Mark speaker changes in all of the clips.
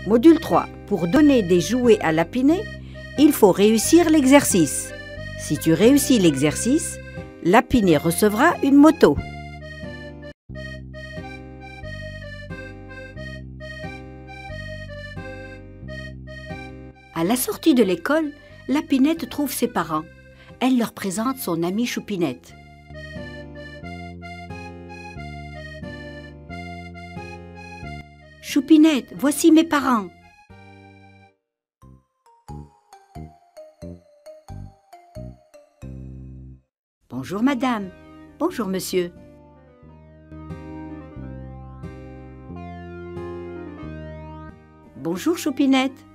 Speaker 1: Module 3. Pour donner des jouets à Lapiné, il faut réussir l'exercice. Si tu réussis l'exercice, Lapiné recevra une moto. À la sortie de l'école, Lapinette trouve ses parents. Elle leur présente son amie Choupinette. Choupinette, voici mes parents. Bonjour madame, bonjour monsieur. Bonjour Choupinette.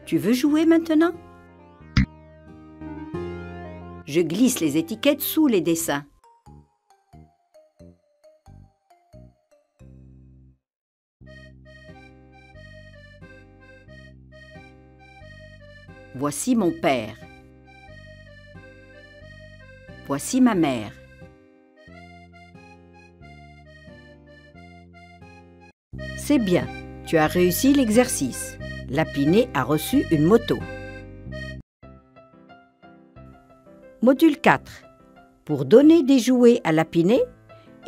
Speaker 1: Tu veux jouer maintenant? Je glisse les étiquettes sous les dessins. Voici mon père. Voici ma mère. C'est bien, tu as réussi l'exercice. Lapiné a reçu une moto. Module 4. Pour donner des jouets à Lapiné,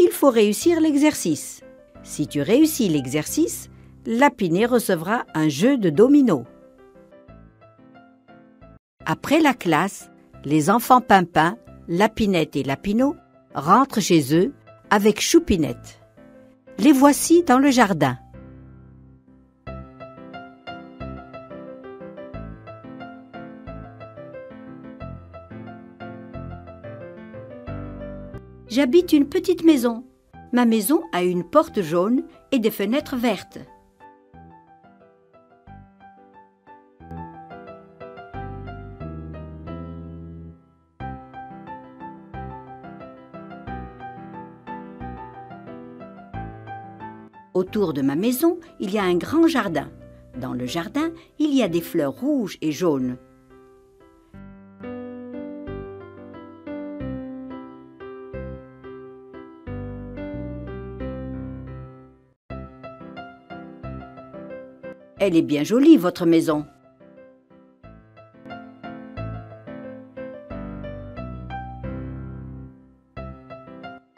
Speaker 1: il faut réussir l'exercice. Si tu réussis l'exercice, Lapiné recevra un jeu de dominos. Après la classe, les enfants Pimpin, Lapinette et Lapino rentrent chez eux avec Choupinette. Les voici dans le jardin. J'habite une petite maison. Ma maison a une porte jaune et des fenêtres vertes. Autour de ma maison, il y a un grand jardin. Dans le jardin, il y a des fleurs rouges et jaunes. Elle est bien jolie, votre maison.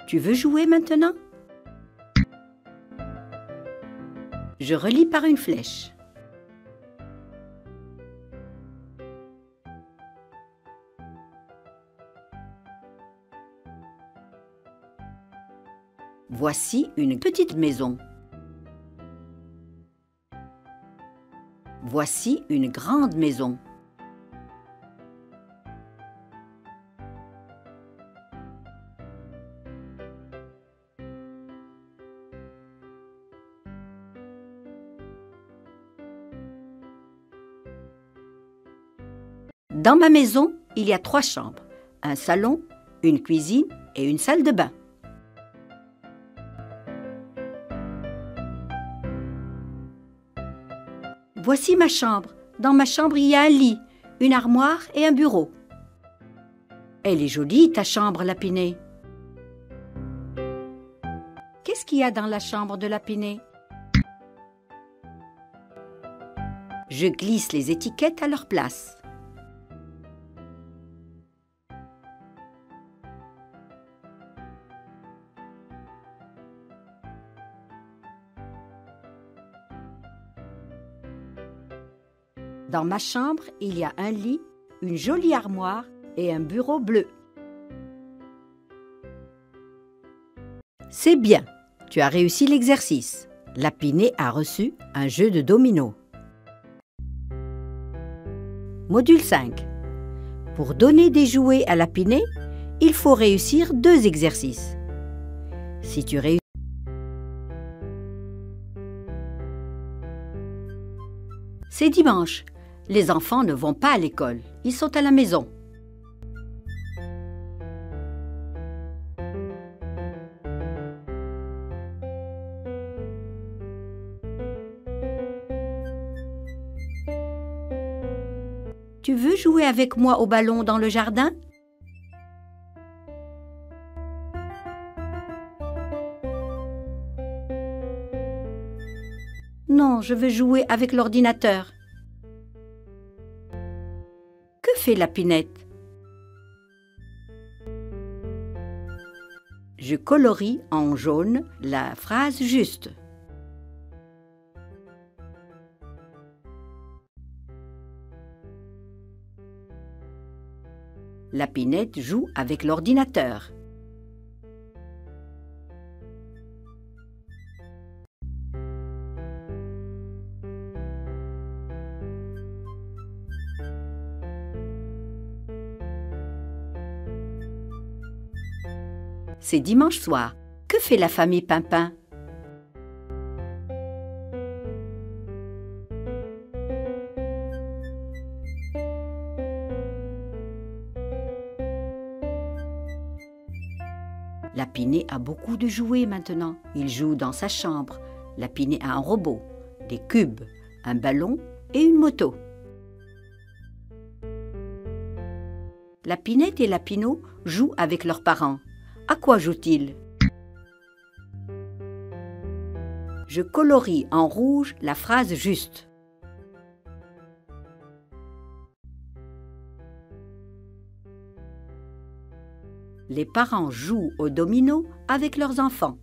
Speaker 1: Tu veux jouer maintenant? Je relie par une flèche. Voici une petite maison. Voici une grande maison. Dans ma maison, il y a 3 chambres, un salon, une cuisine et une salle de bain. Voici ma chambre. Dans ma chambre, il y a un lit, une armoire et un bureau. Elle est jolie, ta chambre, Lapiné. Qu'est-ce qu'il y a dans la chambre de Lapiné? Je glisse les étiquettes à leur place. Dans ma chambre, il y a un lit, une jolie armoire et un bureau bleu. C'est bien, tu as réussi l'exercice. Lapiné a reçu un jeu de dominos. Module 5. Pour donner des jouets à Lapiné, il faut réussir 2 exercices. Si tu réussis, c'est dimanche. Les enfants ne vont pas à l'école, ils sont à la maison. Tu veux jouer avec moi au ballon dans le jardin? Non, je veux jouer avec l'ordinateur. Que fait Lapinette? Je colorie en jaune la phrase juste. Lapinette joue avec l'ordinateur. C'est dimanche soir. Que fait la famille Pimpin? Lapiné a beaucoup de jouets maintenant. Il joue dans sa chambre. Lapiné a un robot, des cubes, un ballon et une moto. Lapinette et Lapino jouent avec leurs parents. À quoi jouent-ils? Je colorie en rouge la phrase juste. Les parents jouent au domino avec leurs enfants.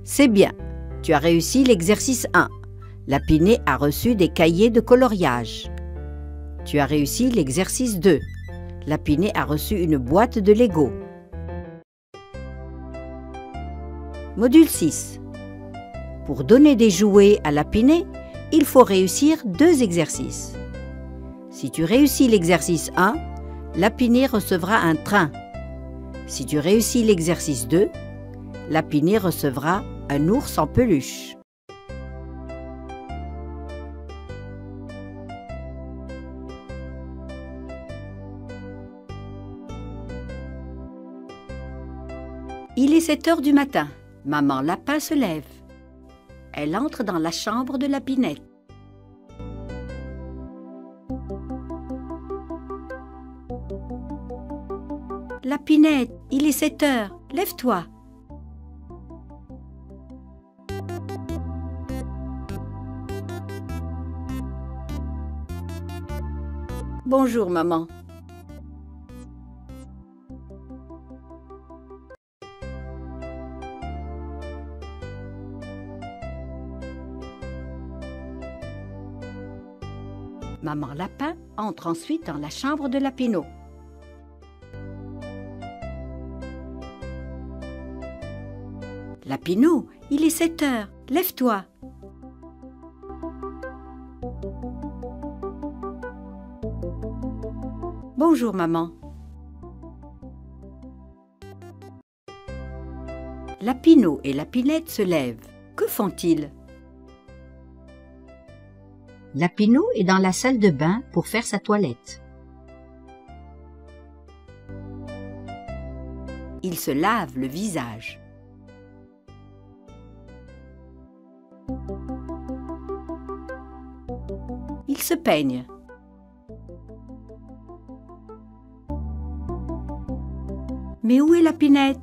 Speaker 1: C'est bien, tu as réussi l'exercice 1. Lapiné a reçu des cahiers de coloriage. Tu as réussi l'exercice 2. Lapiné a reçu une boîte de Lego. Module 6. Pour donner des jouets à Lapiné, il faut réussir 2 exercices. Si tu réussis l'exercice 1, Lapiné recevra un train. Si tu réussis l'exercice 2, Lapiné recevra un ours en peluche. Il est 7 heures du matin. Maman Lapin se lève. Elle entre dans la chambre de Lapinette. Lapinette, il est 7 heures. Lève-toi. Bonjour, maman. Maman Lapin entre ensuite dans la chambre de Lapino. Lapino, il est 7 heures. Lève-toi. Bonjour, maman. Lapino et Lapinette se lèvent. Que font-ils? Lapino est dans la salle de bain pour faire sa toilette. Il se lave le visage. Il se peigne. Mais où est Lapinette?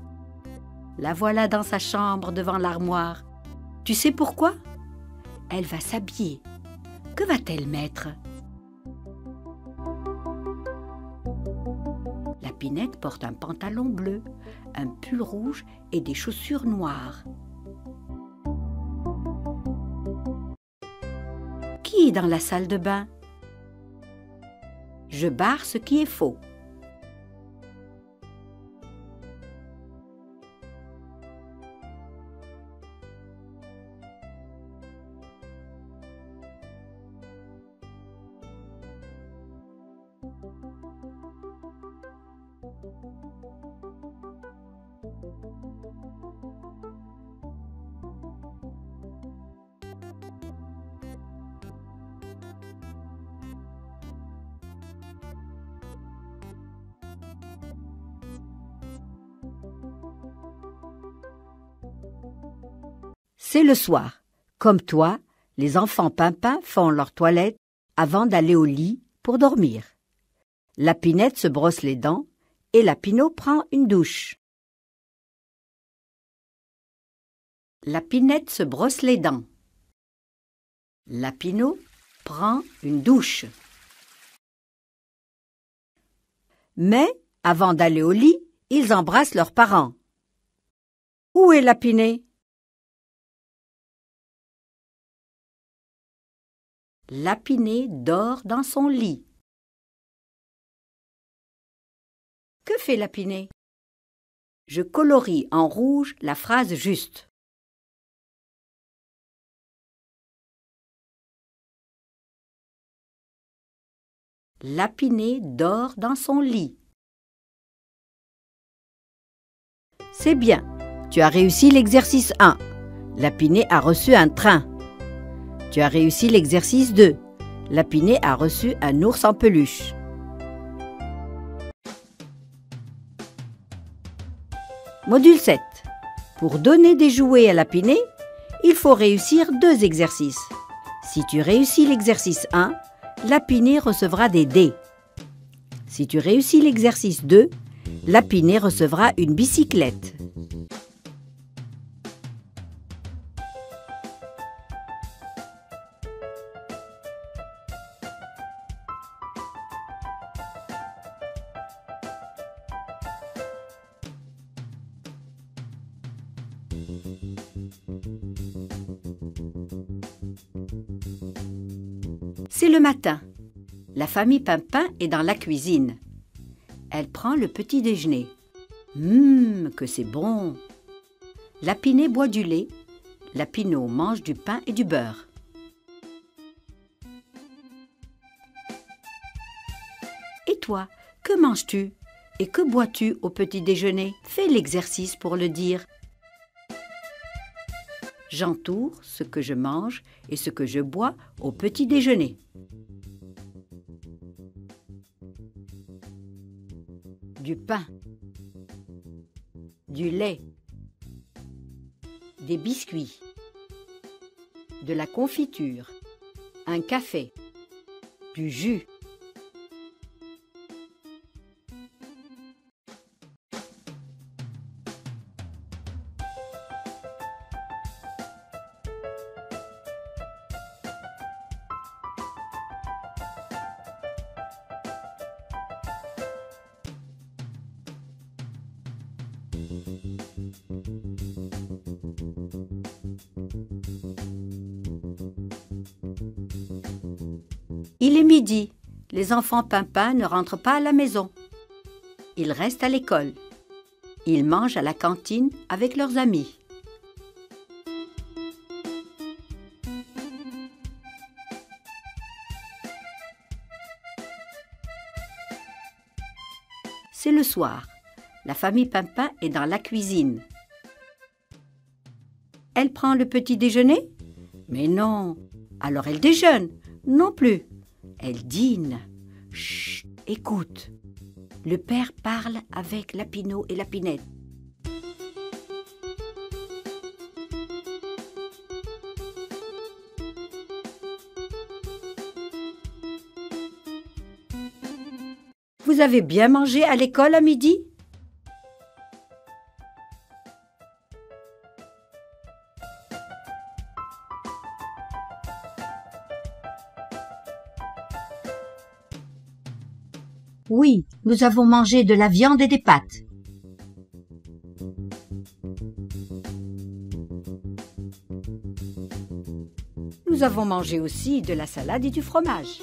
Speaker 1: La voilà dans sa chambre devant l'armoire. Tu sais pourquoi? Elle va s'habiller. Que va-t-elle mettre? Lapinette porte un pantalon bleu, un pull rouge et des chaussures noires. Qui est dans la salle de bain? Je barre ce qui est faux. C'est le soir. Comme toi, les enfants Pimpin font leur toilette avant d'aller au lit pour dormir. Lapinette se brosse les dents et Lapinot prend une douche. Lapinette se brosse les dents. Lapinot prend une douche. Mais, avant d'aller au lit, ils embrassent leurs parents. Où est Lapinet? Lapinet dort dans son lit. Que fait Lapinet? Je colorie en rouge la phrase juste. Lapinet dort dans son lit. C'est bien, tu as réussi l'exercice 1. Lapinet a reçu un train. Tu as réussi l'exercice 2. Lapinet a reçu un ours en peluche. Module 7. Pour donner des jouets à Lapinet, il faut réussir 2 exercices. Si tu réussis l'exercice 1, Lapinet recevra des dés. Si tu réussis l'exercice 2, Lapinet recevra une bicyclette. C'est le matin. La famille Pimpin est dans la cuisine. Elle prend le petit déjeuner. Que c'est bon! Lapinet boit du lait. Lapinot mange du pain et du beurre. Et toi, que manges-tu? Et que bois-tu au petit déjeuner? Fais l'exercice pour le dire. J'entoure ce que je mange et ce que je bois au petit déjeuner. Du pain, du lait, des biscuits, de la confiture, un café, du jus. Il est midi. Les enfants Pimpin ne rentrent pas à la maison. Ils restent à l'école. Ils mangent à la cantine avec leurs amis. C'est le soir. La famille Pimpin est dans la cuisine. Elle prend le petit déjeuner? Mais non. Alors elle déjeune? Non plus. Elle dîne. Chut, écoute. Le père parle avec Lapinot et Lapinette. Vous avez bien mangé à l'école à midi? Oui, nous avons mangé de la viande et des pâtes. Nous avons mangé aussi de la salade et du fromage.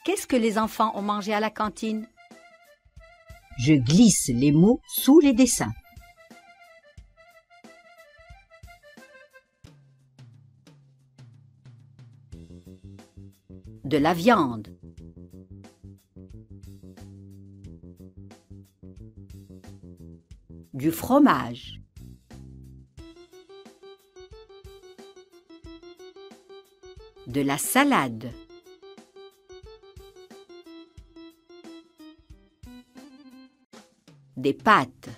Speaker 1: Qu'est-ce que les enfants ont mangé à la cantine? Je glisse les mots sous les dessins. De la viande, du fromage, de la salade, des pâtes,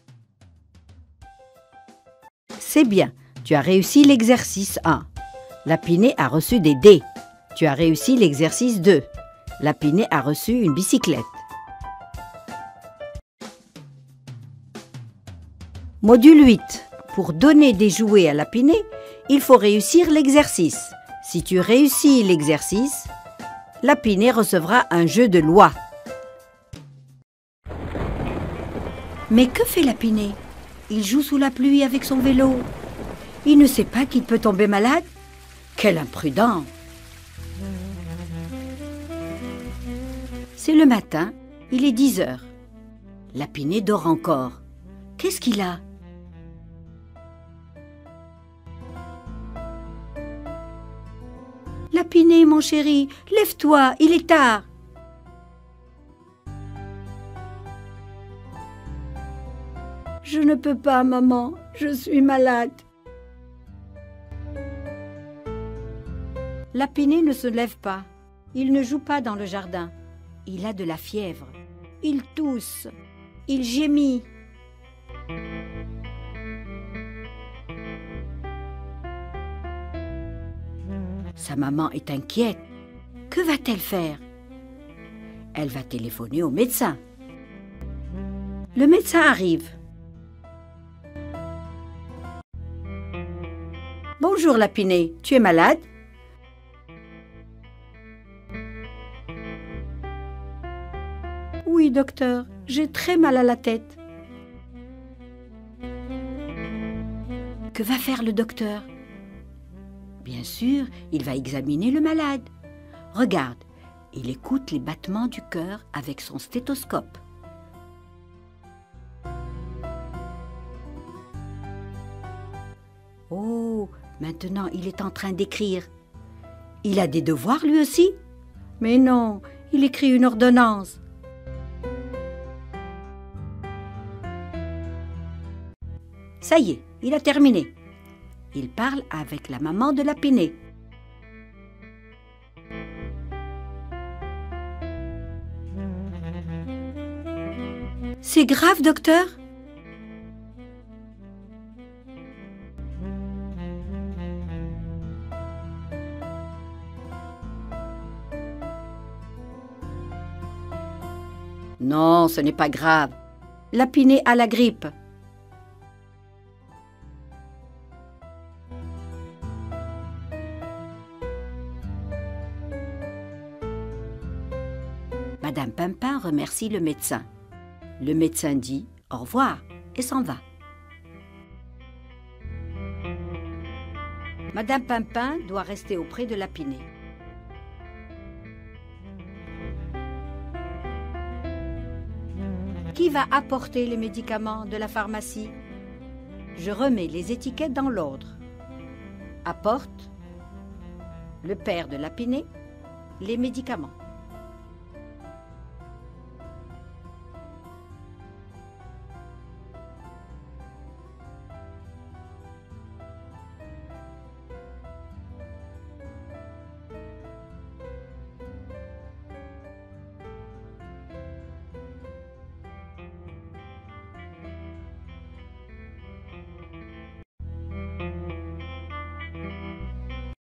Speaker 1: C'est bien, tu as réussi l'exercice 1. Lapiné a reçu des dés. Tu as réussi l'exercice 2. Lapiné a reçu une bicyclette. Module 8. Pour donner des jouets à Lapiné, il faut réussir l'exercice. Si tu réussis l'exercice, Lapiné recevra un jeu de loi. Mais que fait Lapiné? Il joue sous la pluie avec son vélo. Il ne sait pas qu'il peut tomber malade? Quel imprudent! C'est le matin, il est 10 heures. Lapiné dort encore. Qu'est-ce qu'il a? Lapiné, mon chéri, lève-toi, il est tard. Je ne peux pas, maman, je suis malade. Lapiné ne se lève pas. Il ne joue pas dans le jardin. Il a de la fièvre. Il tousse. Il gémit. Sa maman est inquiète. Que va-t-elle faire? Elle va téléphoner au médecin. Le médecin arrive. Bonjour Lapiné, tu es malade? Oui, docteur, j'ai très mal à la tête. Que va faire le docteur? Bien sûr, il va examiner le malade. Regarde, il écoute les battements du cœur avec son stéthoscope. Oh, maintenant il est en train d'écrire. Il a des devoirs lui aussi? Mais non, il écrit une ordonnance. Ça y est, il a terminé. Il parle avec la maman de Lapiné. C'est grave, docteur? Non, ce n'est pas grave. Lapiné a la grippe. Madame Pimpin remercie le médecin. Le médecin dit « au revoir » et s'en va. Madame Pimpin doit rester auprès de Lapiné. Qui va apporter les médicaments de la pharmacie? Je remets les étiquettes dans l'ordre. Apporte le père de Lapiné les médicaments.